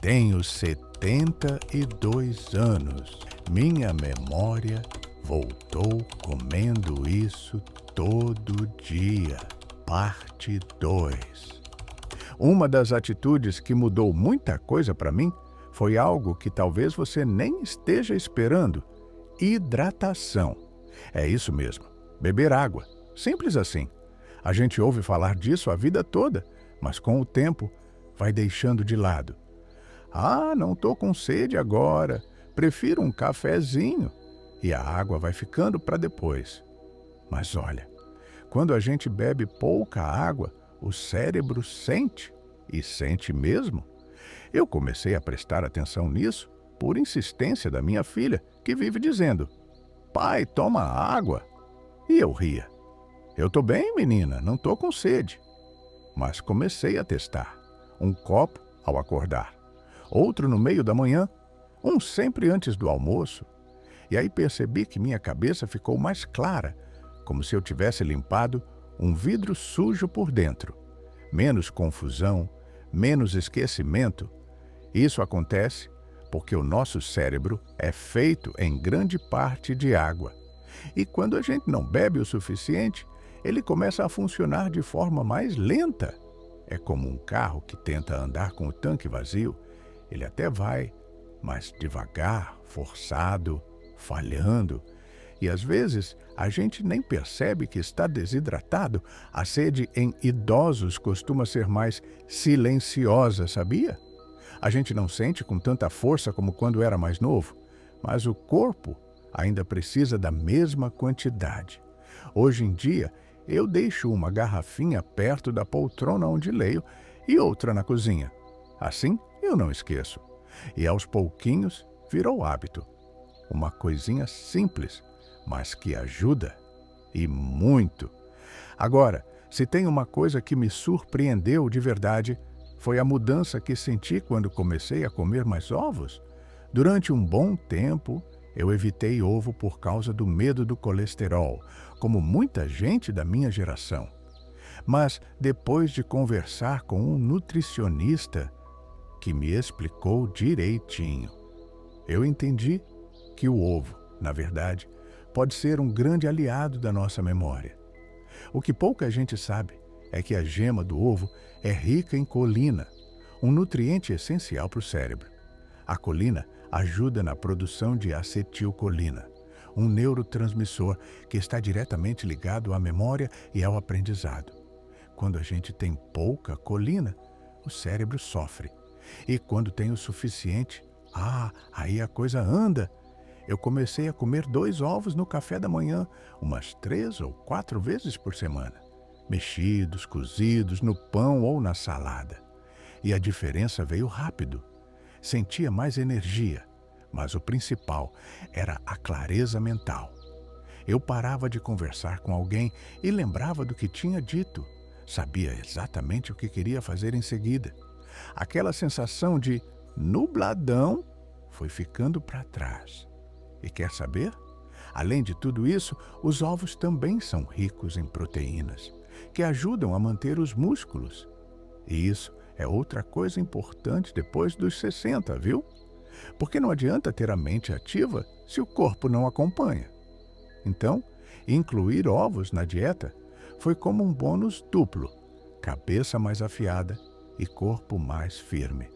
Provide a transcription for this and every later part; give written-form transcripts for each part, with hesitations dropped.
Tenho 72 anos. Minha memória voltou comendo isso todo dia. Parte 2. Uma das atitudes que mudou muita coisa para mim foi algo que talvez você nem esteja esperando: hidratação. É isso mesmo, beber água. Simples assim. A gente ouve falar disso a vida toda, mas com o tempo vai deixando de lado. Ah, não estou com sede agora, prefiro um cafezinho. E a água vai ficando para depois. Mas olha, quando a gente bebe pouca água, o cérebro sente, e sente mesmo. Eu comecei a prestar atenção nisso por insistência da minha filha, que vive dizendo: "Pai, toma água." E eu ria. "Eu tô bem, menina, não tô com sede." Mas comecei a testar. Um copo ao acordar, outro no meio da manhã, um sempre antes do almoço. E aí percebi que minha cabeça ficou mais clara, como se eu tivesse limpado um vidro sujo por dentro. Menos confusão, menos esquecimento. Isso acontece porque o nosso cérebro é feito em grande parte de água. E quando a gente não bebe o suficiente, ele começa a funcionar de forma mais lenta. É como um carro que tenta andar com o tanque vazio. Ele até vai, mas devagar, forçado, falhando. E às vezes a gente nem percebe que está desidratado. A sede em idosos costuma ser mais silenciosa, sabia? A gente não sente com tanta força como quando era mais novo, mas o corpo ainda precisa da mesma quantidade. Hoje em dia, eu deixo uma garrafinha perto da poltrona onde leio e outra na cozinha. Assim, eu não esqueço. E aos pouquinhos, virou hábito. Uma coisinha simples, mas que ajuda, e muito. Agora, se tem uma coisa que me surpreendeu de verdade, foi a mudança que senti quando comecei a comer mais ovos. Durante um bom tempo, eu evitei ovo por causa do medo do colesterol, como muita gente da minha geração. Mas depois de conversar com um nutricionista que me explicou direitinho, eu entendi que o ovo, na verdade, pode ser um grande aliado da nossa memória. O que pouca gente sabe é que a gema do ovo é rica em colina, um nutriente essencial para o cérebro. A colina ajuda na produção de acetilcolina, um neurotransmissor que está diretamente ligado à memória e ao aprendizado. Quando a gente tem pouca colina, o cérebro sofre. E quando tem o suficiente, aí a coisa anda. Eu comecei a comer 2 ovos no café da manhã, umas 3 ou 4 vezes por semana. Mexidos, cozidos, no pão ou na salada. E a diferença veio rápido. Sentia mais energia, mas o principal era a clareza mental. Eu parava de conversar com alguém e lembrava do que tinha dito. Sabia exatamente o que queria fazer em seguida. Aquela sensação de nubladão foi ficando para trás. E quer saber? Além de tudo isso, os ovos também são ricos em proteínas, que ajudam a manter os músculos. E isso é outra coisa importante depois dos 60, viu? Porque não adianta ter a mente ativa se o corpo não acompanha. Então, incluir ovos na dieta foi como um bônus duplo: cabeça mais afiada e corpo mais firme.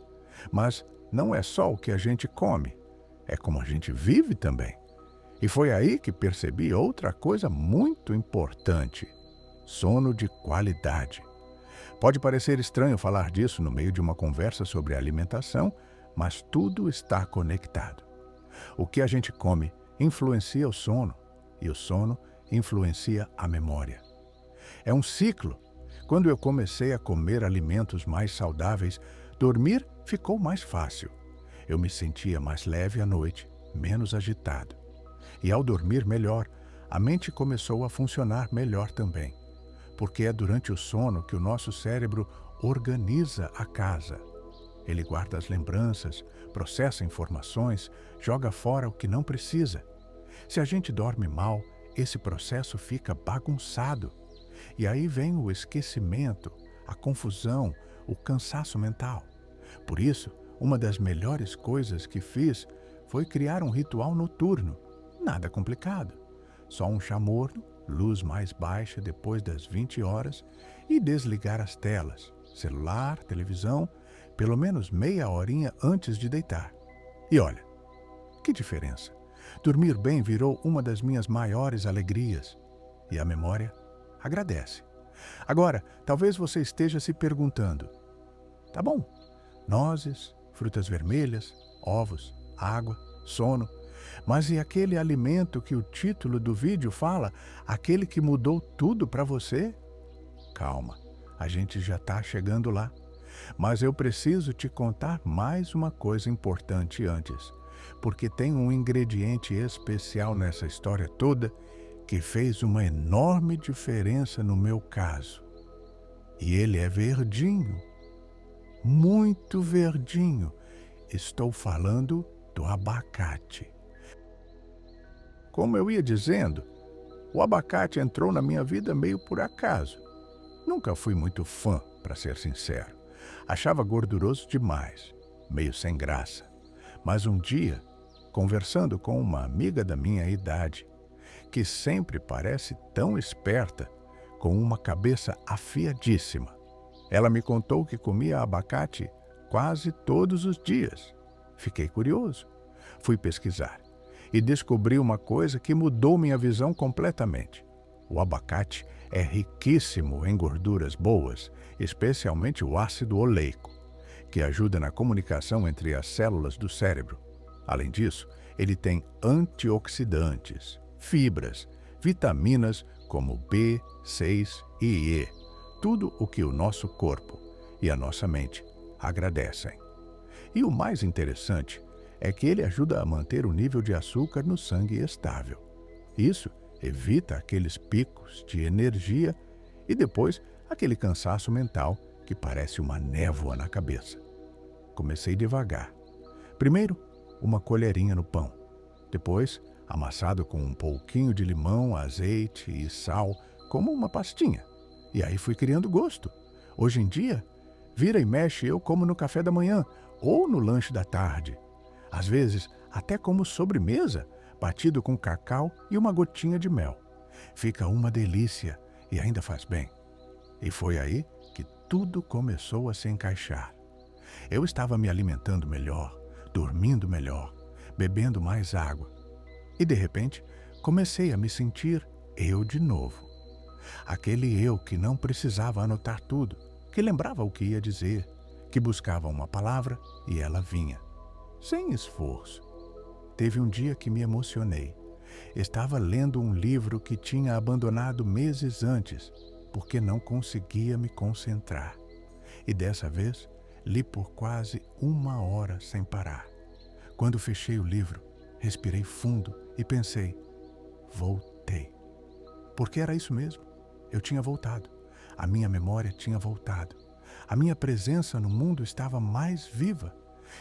Mas não é só o que a gente come, é como a gente vive também. E foi aí que percebi outra coisa muito importante: sono de qualidade. Pode parecer estranho falar disso no meio de uma conversa sobre alimentação, mas tudo está conectado. O que a gente come influencia o sono, e o sono influencia a memória. É um ciclo. Quando eu comecei a comer alimentos mais saudáveis, dormir ficou mais fácil. Eu me sentia mais leve à noite, menos agitado. E ao dormir melhor, a mente começou a funcionar melhor também. Porque é durante o sono que o nosso cérebro organiza a casa. Ele guarda as lembranças, processa informações, joga fora o que não precisa. Se a gente dorme mal, esse processo fica bagunçado. E aí vem o esquecimento, a confusão, o cansaço mental. Por isso, Uma das melhores coisas que fiz foi criar um ritual noturno. Nada complicado. Só um chamorro, luz mais baixa depois das 20 horas e desligar as telas, celular, televisão, pelo menos meia horinha antes de deitar. E olha, que diferença! Dormir bem virou uma das minhas maiores alegrias. E a memória agradece. Agora, talvez você esteja se perguntando: tá bom, nozes, frutas vermelhas, ovos, água, sono, mas e aquele alimento que o título do vídeo fala, aquele que mudou tudo para você? Calma, a gente já está chegando lá. Mas eu preciso te contar mais uma coisa importante antes, porque tem um ingrediente especial nessa história toda que fez uma enorme diferença no meu caso. E ele é verdinho, muito verdinho. Estou falando do abacate. Como eu ia dizendo, o abacate entrou na minha vida meio por acaso. Nunca fui muito fã, para ser sincero. Achava gorduroso demais, meio sem graça. Mas um dia, conversando com uma amiga da minha idade, que sempre parece tão esperta, com uma cabeça afiadíssima, ela me contou que comia abacate quase todos os dias. Fiquei curioso. Fui pesquisar e descobri uma coisa que mudou minha visão completamente. O abacate é riquíssimo em gorduras boas, especialmente o ácido oleico, que ajuda na comunicação entre as células do cérebro. Além disso, ele tem antioxidantes, fibras, vitaminas como B, 6 e E, tudo o que o nosso corpo e a nossa mente agradecem. E o mais interessante é que ele ajuda a manter o nível de açúcar no sangue estável. Isso evita aqueles picos de energia e depois aquele cansaço mental que parece uma névoa na cabeça. Comecei devagar. Primeiro, uma colherinha no pão. Depois, amassado com um pouquinho de limão, azeite e sal, como uma pastinha. E aí fui criando gosto. Hoje em dia, vira e mexe eu como no café da manhã ou no lanche da tarde. Às vezes, até como sobremesa, batido com cacau e uma gotinha de mel. Fica uma delícia e ainda faz bem. E foi aí que tudo começou a se encaixar. Eu estava me alimentando melhor, dormindo melhor, bebendo mais água. E de repente, comecei a me sentir eu de novo. Aquele eu que não precisava anotar tudo, que lembrava o que ia dizer, que buscava uma palavra e ela vinha, sem esforço. Teve um dia que me emocionei. Estava lendo um livro que tinha abandonado meses antes, porque não conseguia me concentrar. E dessa vez, li por quase 1 hora sem parar. Quando fechei o livro, respirei fundo e pensei, voltei. Porque era isso mesmo. Eu tinha voltado. A minha memória tinha voltado. A minha presença no mundo estava mais viva.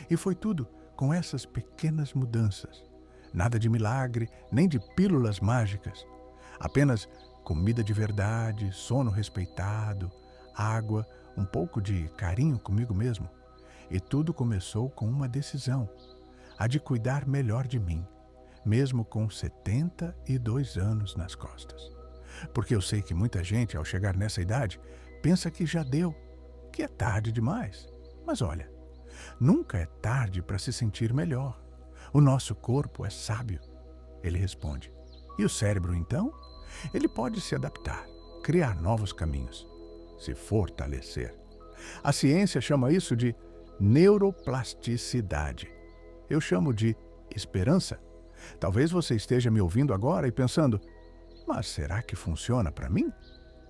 E foi tudo com essas pequenas mudanças. Nada de milagre, nem de pílulas mágicas. Apenas comida de verdade, sono respeitado, água, um pouco de carinho comigo mesmo. E tudo começou com uma decisão, a de cuidar melhor de mim, mesmo com 72 anos nas costas. Porque eu sei que muita gente, ao chegar nessa idade, pensa que já deu, que é tarde demais. Mas olha, nunca é tarde para se sentir melhor. O nosso corpo é sábio. Ele responde. E o cérebro, então? Ele pode se adaptar, criar novos caminhos, se fortalecer. A ciência chama isso de neuroplasticidade. Eu chamo de esperança. Talvez você esteja me ouvindo agora e pensando, mas será que funciona para mim?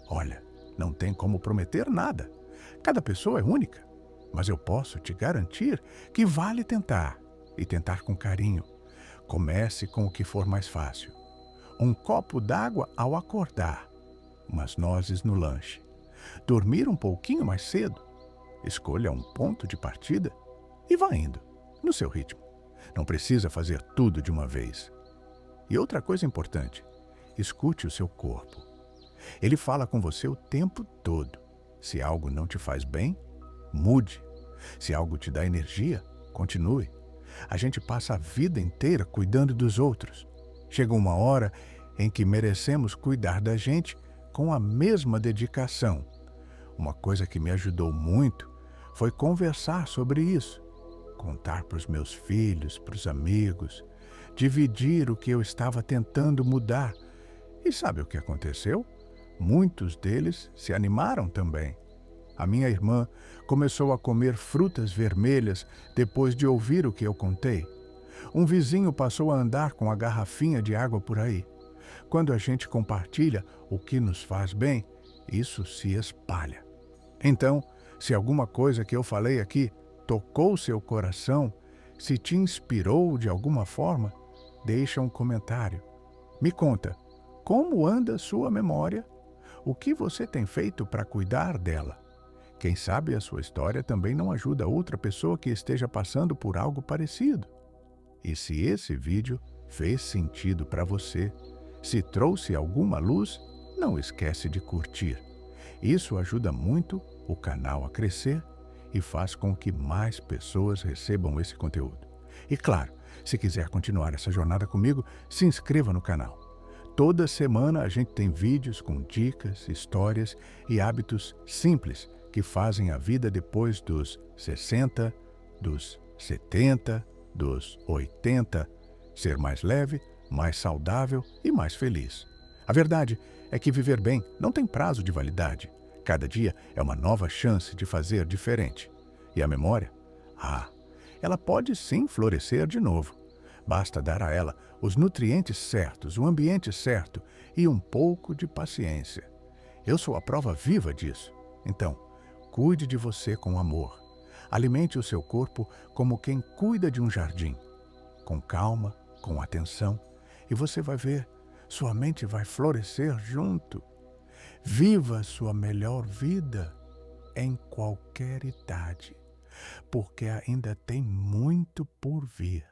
Olha, não tem como prometer nada. Cada pessoa é única. Mas eu posso te garantir que vale tentar, e tentar com carinho. Comece com o que for mais fácil. Um copo d'água ao acordar, umas nozes no lanche. Dormir um pouquinho mais cedo. Escolha um ponto de partida e vá indo, no seu ritmo. Não precisa fazer tudo de uma vez. E outra coisa importante, escute o seu corpo. Ele fala com você o tempo todo. Se algo não te faz bem, mude. Se algo te dá energia, Continue. A gente passa a vida inteira cuidando dos outros. Chega uma hora em que merecemos cuidar da gente com a mesma dedicação. Uma coisa que me ajudou muito foi conversar sobre isso, contar para os meus filhos, para os amigos, dividir o que eu estava tentando mudar. E sabe o que aconteceu? Muitos deles se animaram também. A minha irmã começou a comer frutas vermelhas depois de ouvir o que eu contei. Um vizinho passou a andar com a garrafinha de água por aí. Quando a gente compartilha o que nos faz bem, isso se espalha. Então, se alguma coisa que eu falei aqui tocou seu coração, se te inspirou de alguma forma, deixa um comentário. Me conta, como anda sua memória? O que você tem feito para cuidar dela? Quem sabe a sua história também não ajuda outra pessoa que esteja passando por algo parecido. E se esse vídeo fez sentido para você, se trouxe alguma luz, não esquece de curtir. Isso ajuda muito o canal a crescer e faz com que mais pessoas recebam esse conteúdo. E claro, se quiser continuar essa jornada comigo, se inscreva no canal. Toda semana a gente tem vídeos com dicas, histórias e hábitos simples que fazem a vida depois dos 60, dos 70, dos 80 ser mais leve, mais saudável e mais feliz. A verdade é que viver bem não tem prazo de validade. Cada dia é uma nova chance de fazer diferente. E a memória? Ela pode sim florescer de novo. Basta dar a ela os nutrientes certos, o ambiente certo e um pouco de paciência. Eu sou a prova viva disso. Então, cuide de você com amor. Alimente o seu corpo como quem cuida de um jardim. Com calma, com atenção, e você vai ver, sua mente vai florescer junto. Viva sua melhor vida em qualquer idade, porque ainda tem muito por vir.